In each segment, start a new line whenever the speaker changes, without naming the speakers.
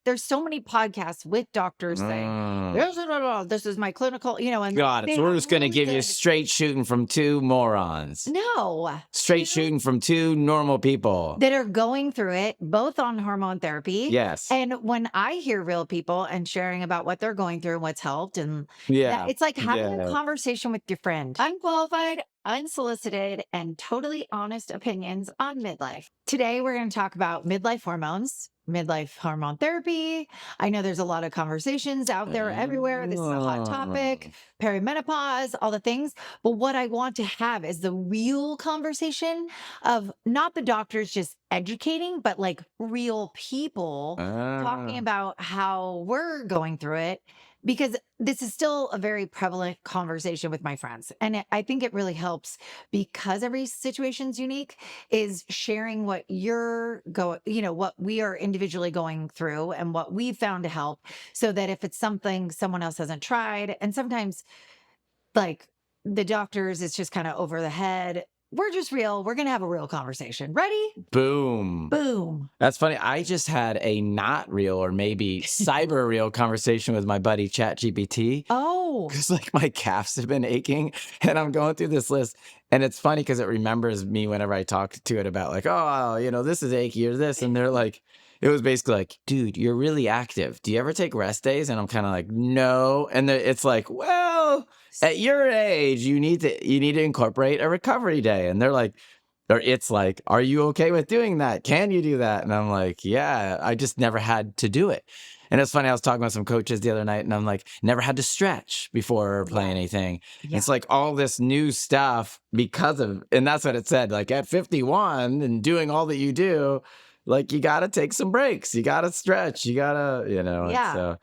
there's so many podcasts with doctors saying, this is my clinical, and
Got it.
they
So we're
have
just going to
really
give you
good-
straight shooting from two morons.
No.
Straight shooting from two normal people.
That are going through it, both on hormone therapy.
Yes.
And when I hear real people and sharing about what they're going through and what's helped, and
Yeah.
it's like having a conversation with your friend. Unqualified, unsolicited, and totally honest opinions on midlife. Today, we're going to talk about midlife hormones, midlife hormone therapy. I know there's a lot of conversations out there everywhere. This is a hot topic, perimenopause, all the things. But what I want to have is the real conversation of not the doctors just educating, but like real people talking about how we're going through it. Because this is still a very prevalent conversation with my friends. And I think it really helps because every situation's unique, is sharing what what we are individually going through and what we've found to help, so that if it's something someone else hasn't tried, and sometimes like the doctors, it's just kind of over the head. We're just real. We're going to have a real conversation. Ready?
Boom.
Boom.
That's funny. I just had a not real or maybe cyber real conversation with my buddy ChatGPT.
Oh.
Because like my calves have been aching and I'm going through this list. And it's funny because it remembers me whenever I talk to it about like, oh, this is achy or this. And they're like, it was basically like, dude, you're really active. Do you ever take rest days? And I'm kind of like, no. And it's like, well, at your age, you need to incorporate a recovery day. And they're like, or it's like, are you okay with doing that? Can you do that? And I'm like, yeah, I just never had to do it. And it's funny, I was talking with some coaches the other night and I'm like, never had to stretch before playing anything. Yeah. It's like all this new stuff and that's what it said, like at 51 and doing all that you do, like you got to take some breaks. You got to stretch. You got to,
Yeah.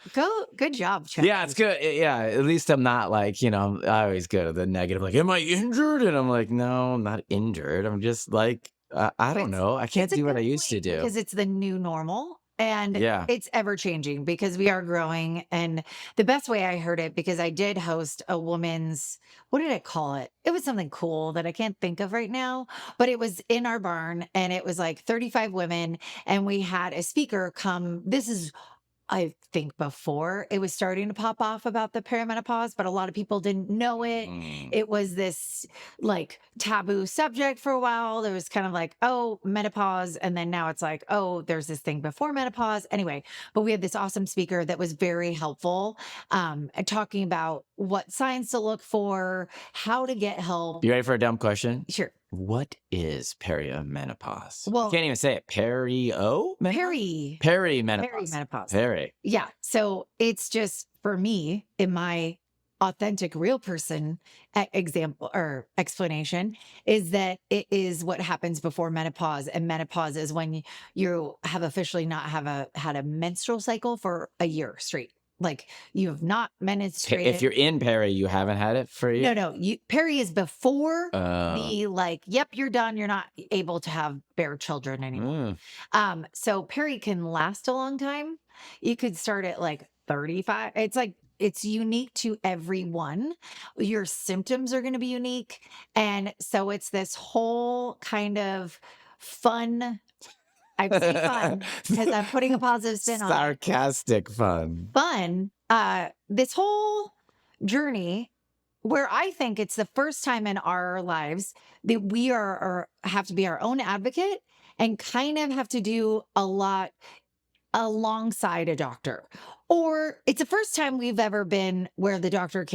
Good job, Chuck.
Yeah, it's good. Yeah. At least I'm not like, I always go to the negative, like, am I injured? And I'm like, no, I'm not injured. I'm just like, I don't know. I can't do what I used to do.
Because it's the new normal. And it's ever changing because we are growing. And the best way I heard it, because I did host a woman's, what did I call it? It was something cool that I can't think of right now, but it was in our barn and it was like 35 women. And we had a speaker come. This is, I think, before it was starting to pop off about the perimenopause, but a lot of people didn't know it. It was this like taboo subject for a while. There was kind of like, oh, menopause. And then now it's like, oh, there's this thing before menopause. Anyway, but we had this awesome speaker that was very helpful and talking about what signs to look for, how to get help.
You ready for a dumb question?
Sure.
What is perimenopause?
Well,
I can't even say it. Perimenopause. Peri.
Yeah. So it's just for me, in my authentic real person example or explanation, is that it is what happens before menopause. And menopause is when you have officially not had a menstrual cycle for a year straight. Like you have not menstruated.
If you're in peri, you haven't had it for a year?
No. Peri is before the like, yep, you're done. You're not able to bear children anymore. So peri can last a long time. You could start at like 35. It's like, it's unique to everyone. Your symptoms are going to be unique. And so it's this whole kind of fun. I say fun because I'm putting a positive spin on it.
Sarcastic fun.
This whole journey where I think it's the first time in our lives that we have to be our own advocate and kind of have to do a lot alongside a doctor. Or it's the first time we've ever been where the doctor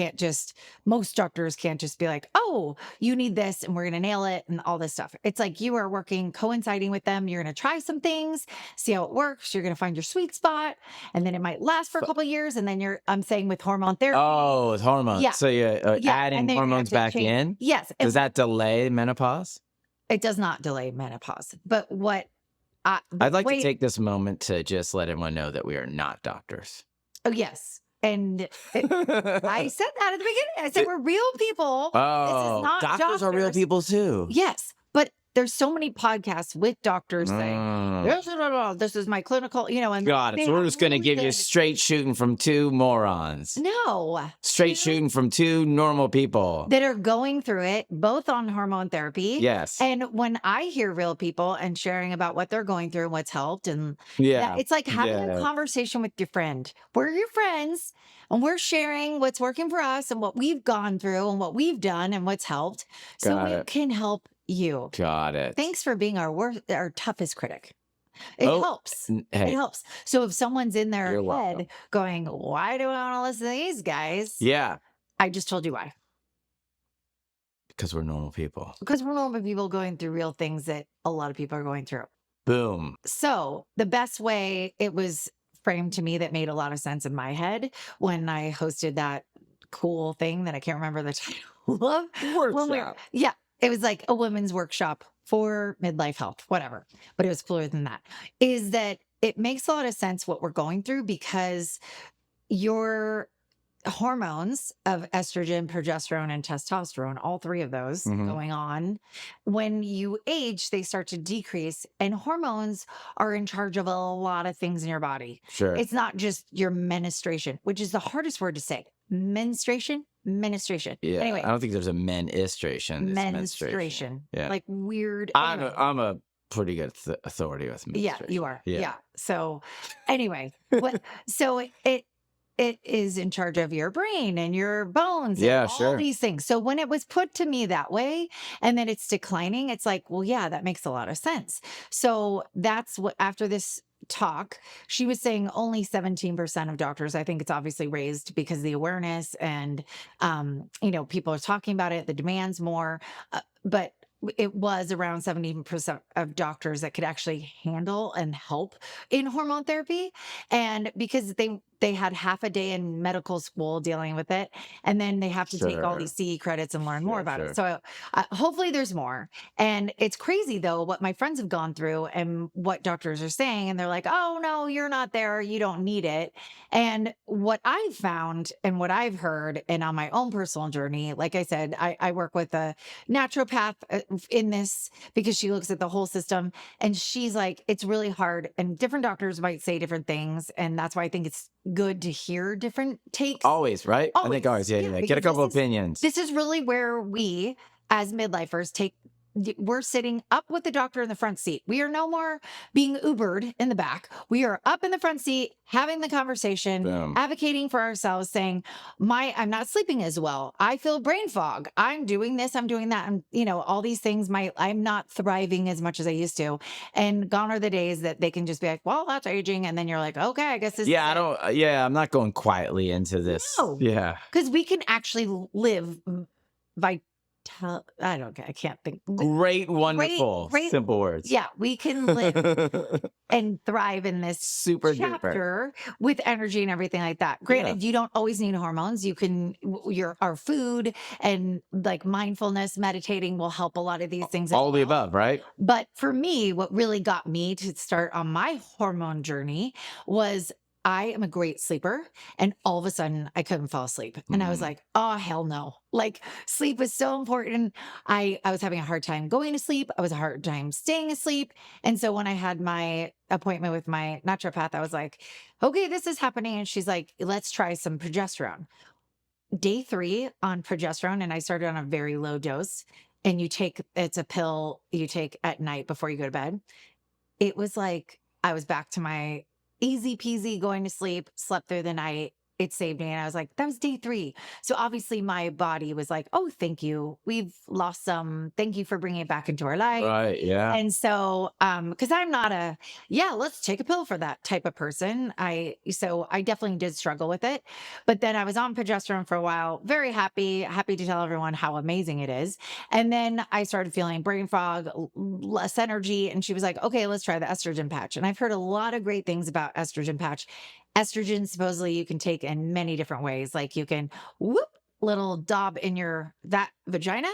most doctors can't just be like, oh, you need this and we're going to nail it and all this stuff. It's like you are coinciding with them. You're going to try some things, see how it works. You're going to find your sweet spot. And then it might last for a couple of years. And then I'm saying with hormone therapy.
Oh, with hormones.
Yeah.
So you're adding hormones back in?
Yes.
Does that delay menopause?
It does not delay menopause. But
I'd like to take this moment to just let everyone know that we are not doctors.
Oh, yes. And I said that at the beginning. I said, we're real people.
Oh,
this is not
doctors are real people too.
Yes. But there's so many podcasts with doctors saying, this is my clinical, and
Got it.
they
So we're
have
just going to
really
give you
good-
straight shooting from two morons.
No.
Straight shooting from two normal people.
That are going through it, both on hormone therapy.
Yes.
And when I hear real people and sharing about what they're going through and what's helped, and
Yeah.
it's like having a
Yeah.
conversation with your friend. We're your friends and we're sharing what's working for us and what we've gone through and what we've done and what's helped. So
Got
we
it.
can help you.
Got it.
Thanks for being our toughest critic. It helps. It
Hey,
helps. So if someone's in their
you're
head
welcome.
going, why do I want to listen to these guys?
Yeah.
I just told you why.
Because we're normal people.
Because we're normal people going through real things that a lot of people are going through.
Boom.
So the best way it was framed to me that made a lot of sense in my head when I hosted that cool thing that I can't remember the title of.
Workshop.
Yeah, it was like a women's workshop for midlife health, whatever. But it was cooler than that. Is that it makes a lot of sense what we're going through because your hormones of estrogen, progesterone, and testosterone, all three of those going on. When you age, they start to decrease, and hormones are in charge of a lot of things in your body.
Sure.
It's not just your menstruation, which is the hardest word to say. Menstruation.
Yeah.
Anyway,
I don't think there's a menstruation. It's
menstruation.
Yeah.
Like weird.
I'm
anyway.
I'm a pretty good authority with menstruation.
Yeah, you are.
Yeah.
Yeah. So anyway, so it is in charge of your brain and your bones and all
sure.
these things. So when it was put to me that way and then it's declining, it's like, well, yeah, that makes a lot of sense. So that's what, after this talk, she was saying only 17% of doctors, I think it's obviously raised because of the awareness and, people are talking about it, the demand's more, but it was around 17% of doctors that could actually handle and help in hormone therapy. And because they had half a day in medical school dealing with it, and then they have to take all these CE credits and learn more about it. So hopefully there's more. And it's crazy though, what my friends have gone through and what doctors are saying. And they're like, oh no, you're not there. You don't need it. And what I've found and what I've heard and on my own personal journey, like I said, I work with a naturopath in this because she looks at the whole system and she's like, it's really hard. And different doctors might say different things. And that's why I think it's good to hear different takes.
Always, right? I think
Always.
always. Yeah. Get a couple opinions.
This is really where we as midlifers we're sitting up with the doctor in the front seat. We are no more being Ubered in the back. We are up in the front seat, having the conversation,
Boom.
advocating for ourselves, saying, I'm not sleeping as well. I feel brain fog. I'm doing this, I'm doing that. I'm, all these things, I'm not thriving as much as I used to. And gone are the days that they can just be like, well, that's aging. And then you're like, okay, I guess this
Yeah, I'm not going quietly into this.
No.
Yeah.
Because we can actually live I can't think.
Great, wonderful,
great,
simple words.
Yeah, we can live and thrive in this
super
chapter with energy and everything like that. Granted, you don't always need hormones. You can, our food and like mindfulness, meditating will help a lot of these things.
All the above, right?
But for me, what really got me to start on my hormone journey was I am a great sleeper. And all of a sudden I couldn't fall asleep. And I was like, oh, hell no. Like sleep is so important. I was having a hard time going to sleep. I was a hard time staying asleep. And so when I had my appointment with my naturopath, I was like, okay, this is happening. And she's like, let's try some progesterone. Day 3 on progesterone. And I started on a very low dose. And it's a pill you take at night before you go to bed. It was like, I was back to my easy peasy going to sleep, slept through the night. It saved me. And I was like, that was day 3. So obviously my body was like, oh, thank you. We've lost some. Thank you for bringing it back into our life.
Right. Yeah.
And so, because I'm not let's take a pill for that type of person. So I definitely did struggle with it. But then I was on progesterone for a while, very happy to tell everyone how amazing it is. And then I started feeling brain fog, less energy. And she was like, okay, let's try the estrogen patch. And I've heard a lot of great things about estrogen patch. Estrogen, supposedly you can take in many different ways. Like you can little daub in that vagina.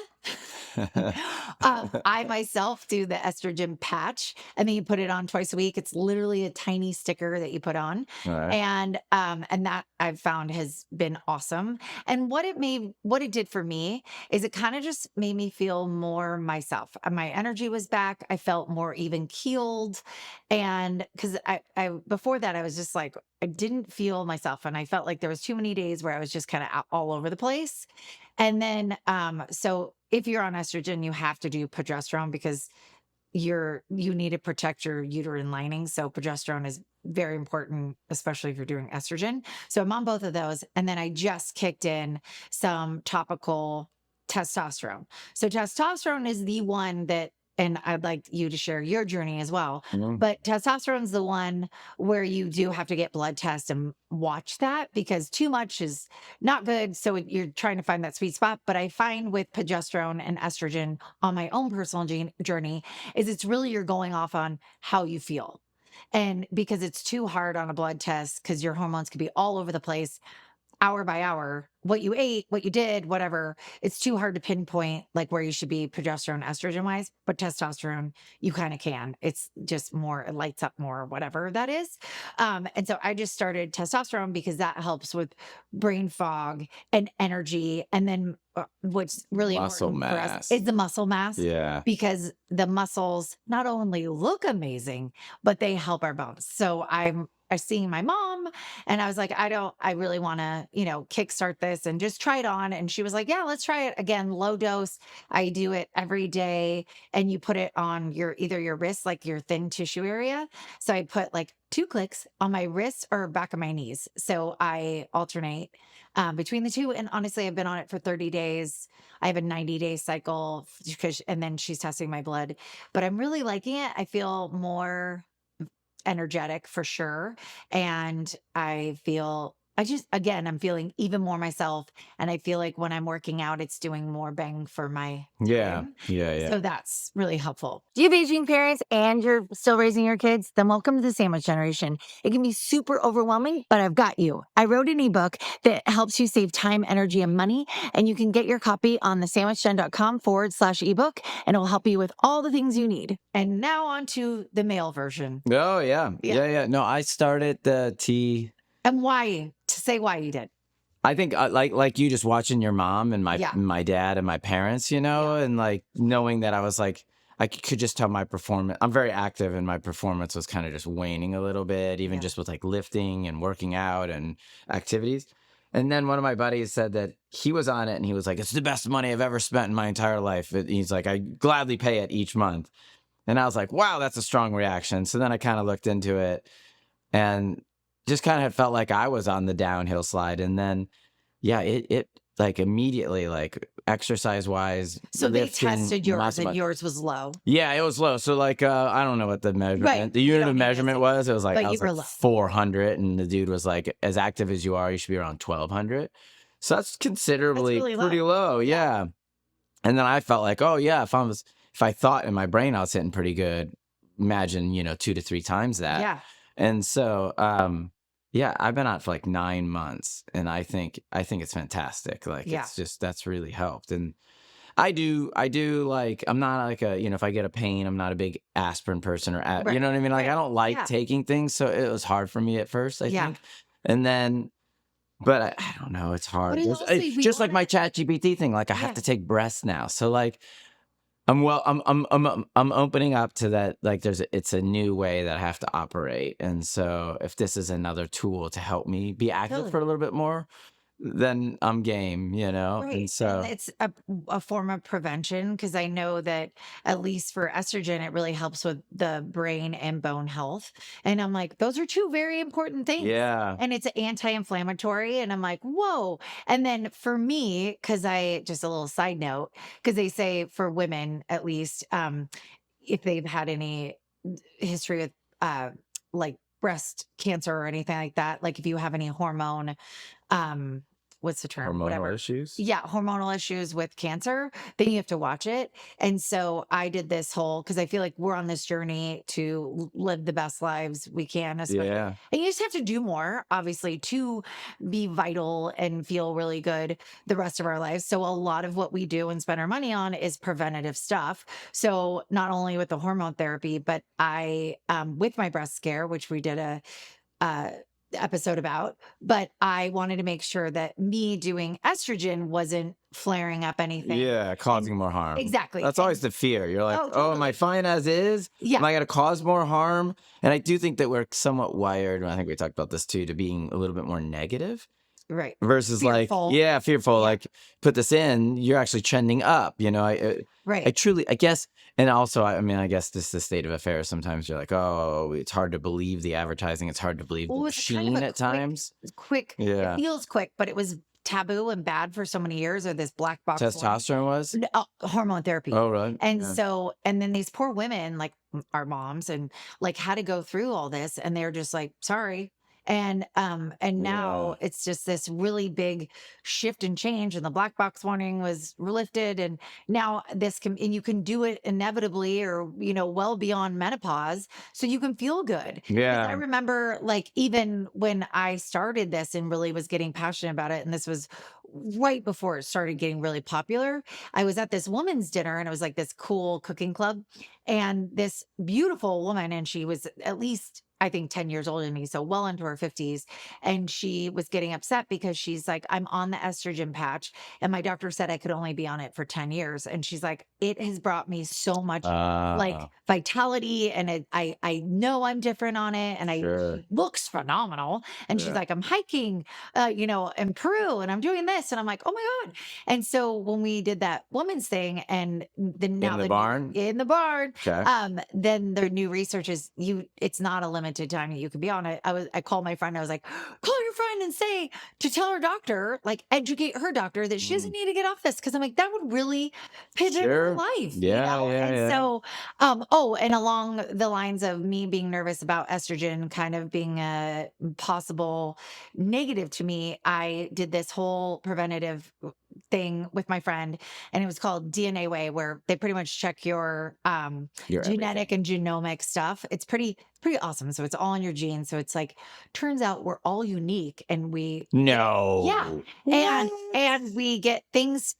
I myself do the estrogen patch, and then you put it on twice a week. It's literally a tiny sticker that you put on.
All right.
And that I've found has been awesome. And what it did for me is it kind of just made me feel more myself. My energy was back. I felt more even keeled. And because I before that I was just like I didn't feel myself, and I felt like there was too many days where I was just kind of all over the place. And then, so if you're on estrogen, you have to do progesterone because you need to protect your uterine lining. So progesterone is very important, especially if you're doing estrogen. So I'm on both of those. And then I just kicked in some topical testosterone. So testosterone is the one that, and I'd like you to share your journey as well.
Mhm.
But testosterone is the one where you do have to get blood tests and watch that because too much is not good. So you're trying to find that sweet spot. But I find with progesterone and estrogen on my own personal journey, is it's really you're going off on how you feel. And because it's too hard on a blood test, because your hormones could be all over the place hour by hour, what you ate, what you did, whatever. It's too hard to pinpoint like where you should be progesterone, estrogen wise, but testosterone, you kind of can. It's just more, it lights up more, whatever that is. And so I just started testosterone because that helps with brain fog and energy. And then what's really
Muscle
important for us
mass.
is the muscle mass
Yeah.
because the muscles not only look amazing, but they help our bones. So I seeing my mom and I was like, I really want to, kickstart this and just try it on. And she was like, yeah, let's try it again, low dose. I do it every day. And you put it on either your wrist, like your thin tissue area. So I put like 2 clicks on my wrist or back of my knees. So I alternate between the two. And honestly, I've been on it for 30 days. I have a 90-day cycle because, and then she's testing my blood, but I'm really liking it. I feel more energetic for sure. And again, I'm feeling even more myself. And I feel like when I'm working out, it's doing more bang for my
Yeah.
time.
Yeah. Yeah.
So that's really helpful. Do you have aging parents and you're still raising your kids? Then welcome to the sandwich generation. It can be super overwhelming, but I've got you. I wrote an ebook that helps you save time, energy, and money. And you can get your copy on thesandwichgen.com/ebook, and it will help you with all the things you need. And now on to the male version.
Oh, yeah.
Yeah.
Yeah. Yeah. No, I started the tea.
And why? To say why you did.
I think like you just watching your mom and
Yeah.
my dad and my parents, and like knowing that I was like I could just tell my performance. I'm very active and my performance was kind of just waning a little bit, even
Yeah.
just with like lifting and working out and activities. And then one of my buddies said that he was on it and he was like, "It's the best money I've ever spent in my entire life." He's like, "I gladly pay it each month." And I was like, "Wow, that's a strong reaction." So then I kind of looked into it and just kind of had felt like I was on the downhill slide. And then, yeah, it like immediately, like exercise wise,
So they
lifting,
tested yours
muscle.
and yours was low.
Yeah, it was low. So like, I don't know what the measurement,
Right.
the
You
unit
don't
of
need to
measurement
say,
was. It was like
but
I
you
was
were
like
low.
400, and the dude was like, "As active as you are, you should be around 1200." So that's
That's
considerably
really
pretty
low.
low.
Yeah.
Yeah. And then I felt like, oh yeah, if I thought in my brain I was hitting pretty good, imagine 2 to 3 times that.
Yeah.
And so, yeah, I've been out for like 9 months, and I think it's fantastic. Like
Yeah.
it's just that's really helped. And I do like I'm not like if I get a pain, I'm not a big aspirin person you know
Right.
what I mean? Like I
Right.
don't like
Yeah.
taking things, so it was hard for me at first, I
Yeah.
think. And then but I don't know, it's
But
hard.
it also,
It's
we
just
want
like my
it.
chat GPT thing, like I have
Yeah.
to take breaths now. So like I'm opening up to that. Like it's a new way that I have to operate. And so if this is another tool to help me be active for
Totally.
a little bit more, then I'm game, And
Right. And
so
it's a form of prevention because I know that at least for estrogen, it really helps with the brain and bone health. And I'm like, those are two very important things.
yeah.
And it's anti-inflammatory. And I'm like, whoa. And then for me, because just a little side note, because they say for women, at least, if they've had any history with like breast cancer or anything like that, like if you have any hormone um what's the term?
Hormonal
Whatever.
issues.
Yeah, hormonal issues with cancer, then you have to watch it. And so I did this whole, because I feel like we're on this journey to live the best lives we can, especially.
Yeah.
And you just have to do more, obviously, to be vital and feel really good the rest of our lives. So a lot of what we do and spend our money on is preventative stuff. So not only with the hormone therapy, but I, with my breast scare, which we did a, uh, episode about, but I wanted to make sure that me doing estrogen wasn't flaring up anything.
Yeah,
And
causing more harm.
exactly.
That's always the fear. You're like,
Oh,
oh, am I
totally.
fine as is? Am
Yeah,
I going to cause more harm? And I do think that we're somewhat wired, and I think we talked about this too, to being a little bit more negative
right.
versus like,
Fearful.
yeah, fearful.
Yeah.
Like, put this in, you're actually trending up. You know, I
Right.
truly, I guess, and also, I mean, I guess this is the state of affairs. Sometimes you're like, oh, it's hard to believe the advertising. It's hard to believe
Well,
the
it was kind of
machine
a
at times.
quick, it
Yeah.
feels quick, but it was taboo and bad for so many years, or this black box warning.
Testosterone was?
Hormone therapy.
Oh, right.
And
Yeah.
so, and then these poor women, like our moms, and like had to go through all this, and they're just like, sorry. And now
Yeah.
it's just this really big shift and change, and the black box warning was lifted, and now this can, and you can do it inevitably, or well beyond menopause, so you can feel good. Because I
Yeah.
remember, like, even when I started this and really was getting passionate about it, and this was right before it started getting really popular, I was at this woman's dinner, and it was like this cool cooking club, and this beautiful woman, and she was at least, I think, 10 years older than me, so well into her 50s. And she was getting upset because she's like, I'm on the estrogen patch, and my doctor said I could only be on it for 10 years. And she's like, it has brought me so much like vitality, and I know I'm different on it, and
Sure.
it looks phenomenal. And she's
Yeah.
like, I'm hiking, in Peru, and I'm doing this. And I'm like, oh my God. And so when we did that woman's thing, and then now
In the barn?
in the barn,
Okay.
then the new research is it's not a limited time that you can be on it. I called my friend. I was like, call your friend and say to tell her doctor, like educate her doctor that she doesn't need to get off this. Cause I'm like, that would really pivot her
Sure.
life.
Yeah, yeah,
And
yeah.
so, and along the lines of me being nervous about estrogen kind of being a possible negative to me, I did this whole preventative thing with my friend, and it was called DNA Way, where they pretty much check your
Your
genetic and genomic stuff. It's pretty awesome. So it's all in your genes. So it's like, turns out we're all unique, and we
No.
and we get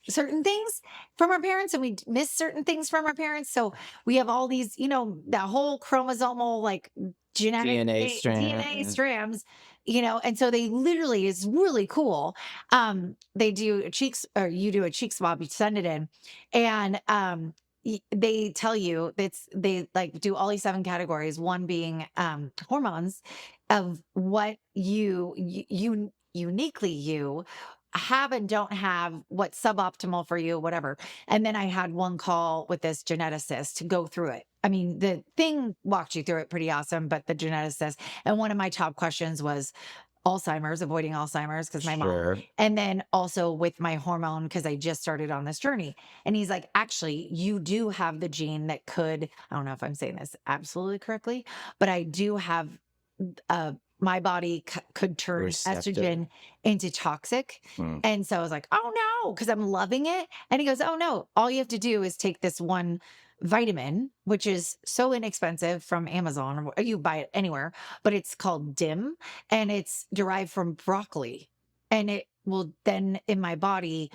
certain things from our parents, and we miss certain things from our parents. So we have all these, that whole chromosomal, like, genetic
DNA
DNA
strand.
strands, and so they literally, is really cool. They do cheeks, or you do a cheek swab, you send it in, and they tell you they like do all these 7 categories, one being hormones of what you uniquely you have and don't have, what's suboptimal for you, whatever. And then I had one call with this geneticist to go through it. I mean, the thing walked you through it pretty awesome, but the geneticist, and one of my top questions was Alzheimer's, avoiding Alzheimer's, because my mom,
Sure.
and then also with my hormone, because I just started on this journey. And he's like, actually, you do have the gene that could, I don't know if I'm saying this absolutely correctly, but I do have my body could turn
Receptor.
estrogen into toxic. And so I was like, oh no, because I'm loving it. And he goes, oh no, all you have to do is take this one vitamin, which is so inexpensive, from Amazon, or you buy it anywhere, but it's called DIM, and it's derived from broccoli, and it will then in my body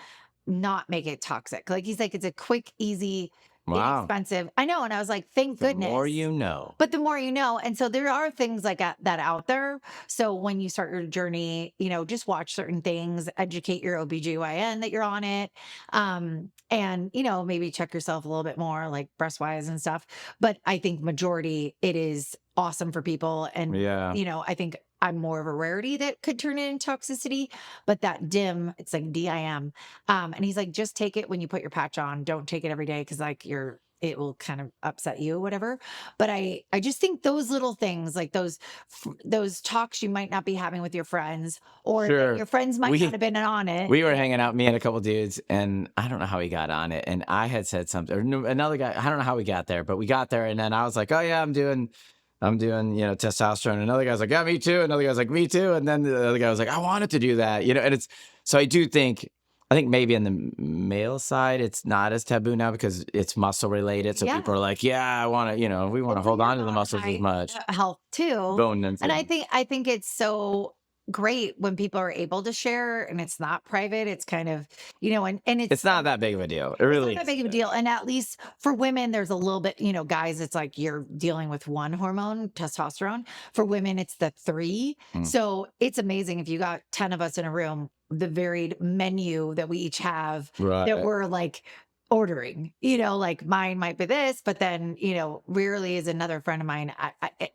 not make it toxic. Like, he's like, it's a quick, easy,
Wow.
inexpensive. I know. And I was like, thank
The
goodness.
more you know.
But the more you know. And so there are things like that out there. So when you start your journey, just watch certain things, educate your OBGYN that you're on it. And, maybe check yourself a little bit more, like breast wise and stuff. But I think majority, it is awesome for people. And,
Yeah.
I think I'm more of a rarity that could turn it into toxicity, but that DIM, it's like DIM. And he's like, just take it when you put your patch on. Don't take it every day, because like it will kind of upset you, whatever. But I just think those little things, like those talks you might not be having with your friends, or
Sure.
your friends might not have been on it.
We were hanging out, me and a couple dudes, and I don't know how we got on it. And I had said something, or another guy, I don't know how we got there, but we got there. And then I was like, oh yeah, I'm doing I'm doing, testosterone. Another guy's like, yeah, me too. Another guy's like, me too. And then the other guy was like, I wanted to do that, and so I think maybe in the male side, it's not as taboo now because it's muscle related. So people are like, yeah, I want to, we want to hold on to the muscles as much.
Health too.
Bone
And
density.
I think it's so great when people are able to share and it's not private. It's kind of, and
It's not that big of a deal. It
it's
really
not that big of a deal. And at least for women, there's a little bit, guys, it's like you're dealing with one hormone, testosterone. For women, it's the three.
Mm.
So it's amazing if you got 10 of us in a room, the varied menu that we each have that we're like ordering, like mine might be this, but then, rarely is another friend of mine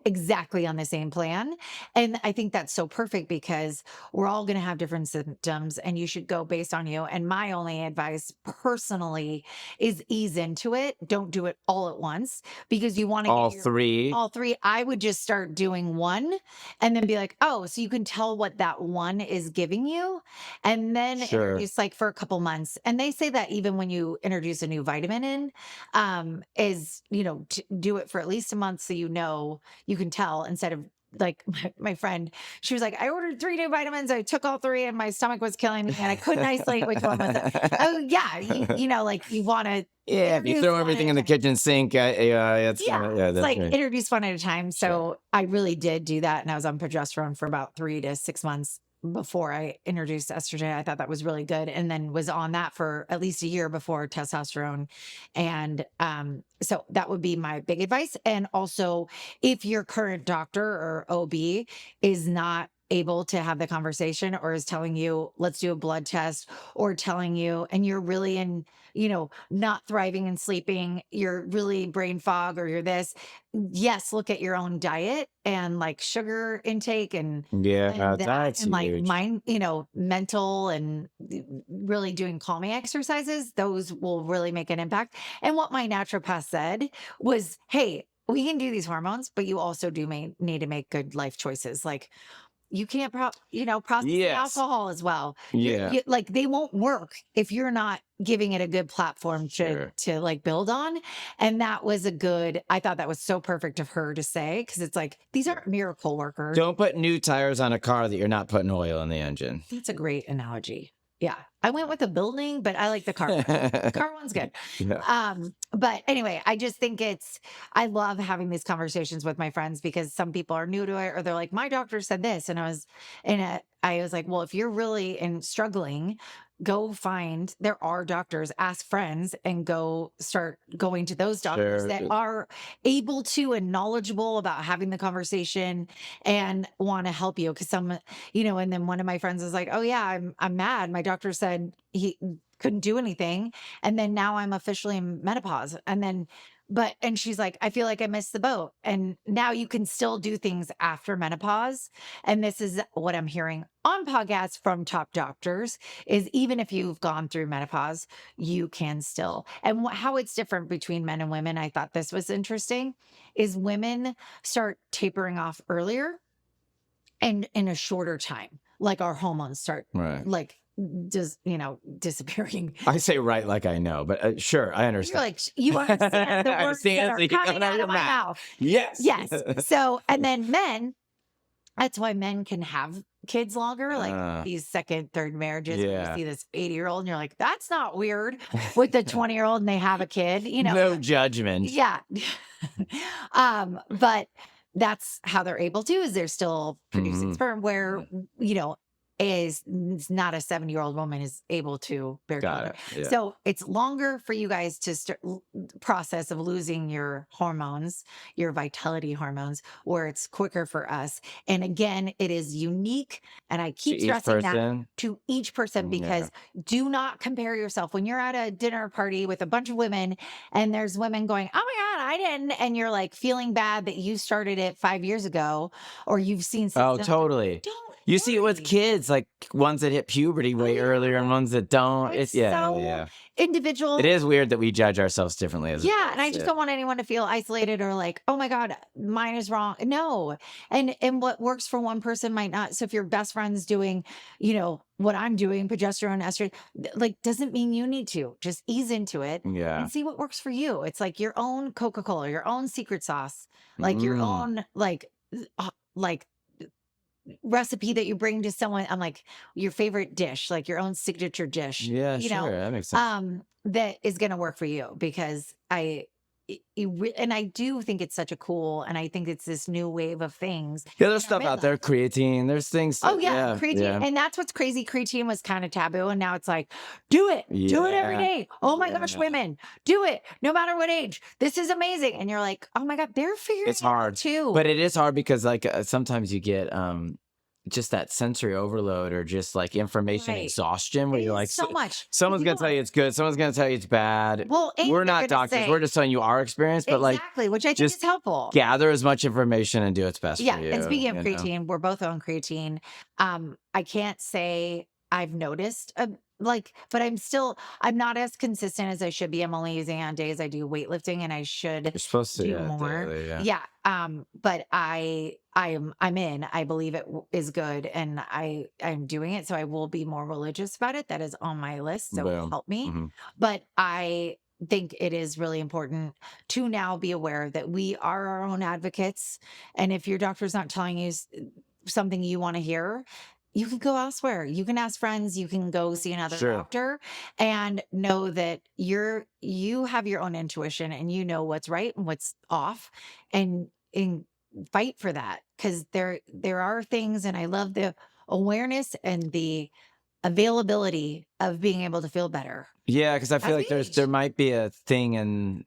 exactly on the same plan. And I think that's so perfect because we're all going to have different symptoms and you should go based on you. And my only advice personally is ease into it. Don't do it all at once because you want to
all three.
All three. I would just start doing one and then be like, oh, so you can tell what that one is giving you. And then introduce like for a couple months. And they say that even when you introduce a new vitamin in, is, do it for at least a month so you can tell instead of like my friend, she was like, I ordered 3 new vitamins. I took all 3 and my stomach was killing me and I couldn't isolate which one was it. Oh yeah. Like you want to.
Yeah, if you throw everything in the kitchen sink, it's
like
right.
introduce one at a time. So I really did do that. And I was on progesterone for about 3 to 6 months before I introduced estrogen. I thought that was really good. And then was on that for at least a year before testosterone. And so that would be my big advice. And also, if your current doctor or OB is not able to have the conversation or is telling you, let's do a blood test, or telling you, and you're really in, not thriving and sleeping, you're really brain fog or you're this, yes, look at your own diet and like sugar intake and
that's
and like
huge.
mind, mental and really doing calming exercises. Those will really make an impact. And what my naturopath said was, hey, we can do these hormones, but you also need to make good life choices. Like you can't, process alcohol as well. Like they won't work if you're not giving it a good platform to like build on. And that was I thought that was so perfect of her to say, because it's like, these aren't miracle workers.
Don't put new tires on a car that you're not putting oil in the engine.
That's a great analogy. Yeah. I went with a building, but I like the car one. The car one's good.
Yeah.
But anyway, I just think I love having these conversations with my friends because some people are new to it or they're like, my doctor said this. And I was like, well, if you're really struggling, go find, there are doctors, ask friends and start going to those doctors that are able to and knowledgeable about having the conversation and want to help you. Cause and then one of my friends is like, oh yeah, I'm mad. My doctor said he couldn't do anything. And then now I'm officially in menopause. And she's like, I feel like I missed the boat. And now you can still do things after menopause. And this is what I'm hearing on podcasts from top doctors is even if you've gone through menopause, you can still. And how it's different between men and women, I thought this was interesting, is women start tapering off earlier and in a shorter time. Like our hormones start like disappearing.
I say right like I know, but sure, I understand.
You're like, you understand the words that are coming out of my mouth. Yes. So, and then men, that's why men can have kids longer, like these second, third marriages. Yeah. You see this 80-year-old and you're like, that's not weird with the 20-year-old and they have a kid,
No judgment.
Yeah. But that's how they're able to, is they're still producing sperm where, is not a 7-year-old woman is able to bear children. Yeah. So it's longer for you guys to start process of losing your hormones, your vitality hormones, where it's quicker for us. And again, it is unique. And I keep stressing that to each person because do not compare yourself. When you're at a dinner party with a bunch of women and there's women going, oh my God, I didn't. And you're like feeling bad that you started it 5 years ago or you've seen.
Oh, totally. You see it with
Very.
kids, like ones that hit puberty way earlier and ones that don't.
It's
Yeah,
so
yeah.
individual.
It is weird that we judge ourselves differently as
Yeah, and I
adults.
just
Yeah.
don't want anyone to feel isolated or like, "Oh my god, mine is wrong." No. And what works for one person might not. So if your best friend's doing, what I'm doing, progesterone, estrogen, like doesn't mean you need to. Just ease into it
Yeah.
and see what works for you. It's like your own Coca-Cola, your own secret sauce, like your
Mm.
own like recipe that you bring to someone. I'm like your favorite dish, like your own signature dish,
Yeah, sure. That makes sense.
that is going to work for you because and I do think it's such a cool, and I think it's this new wave of things
Yeah, there's
in our
stuff out there,
midlife.
creatine. There's things
Oh
that,
yeah,
yeah,
creatine,
yeah,
and that's what's crazy. Creatine was kind of taboo, and now it's like, do it every
yeah,
day. Oh my gosh,
yeah.
women, do it no matter what age. This is amazing, and you're like, oh my god, they're figuring
It's
it out
hard,
too.
but it is hard because like sometimes you get just that sensory overload or just like information
Right.
exhaustion where
It
you're
is
like,
so much.
someone's
You
gonna tell
don't.
you it's good, someone's gonna tell you it's bad.
Well, and
We're
they're
not
gonna
doctors. We're
say
just telling you our experience, but like
exactly, which I think
just
is helpful.
gather as much information and do what's best for
Yeah,
you.
and speaking of
You know?
creatine, we're both on creatine. I can't say I've noticed but I'm not as consistent as I should be. I'm only using it on days I do weightlifting and I should
You're supposed to,
do
yeah,
more.
daily, yeah.
Yeah. But I'm in. I believe is good and I'm doing it. So I will be more religious about it. That is on my list. So it will
Boom.
help me.
Hmm.
But I think it is really important to now be aware that we are our own advocates. And if your doctor's not telling you something you want to hear, you can go elsewhere. You can ask friends, you can go see another
Sure.
doctor and know that you have your own intuition and you know what's right and what's off and fight for that because there are things and I love the awareness and the availability of being able to feel better
Yeah, because I feel
as
like
we
there
age.
might be a thing in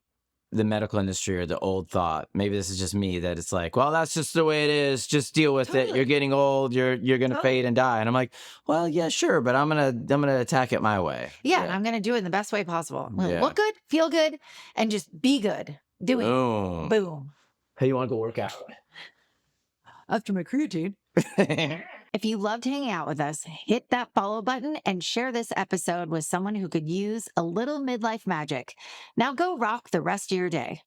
the medical industry or the old thought. Maybe this is just me that it's like, well, that's just the way it is. Just deal with it. You're
Totally.
getting old. You're gonna
Totally.
fade and die. And I'm like, well, yeah, sure, but I'm gonna attack it my way.
Yeah, and
Yeah.
I'm gonna do it in the best way possible. I'm gonna
Yeah.
look good, feel good, and just be good. Doing it.
Boom.
Boom.
Hey, you want to go work out?
After my creatine. If you loved hanging out with us, hit that follow button and share this episode with someone who could use a little midlife magic. Now go rock the rest of your day.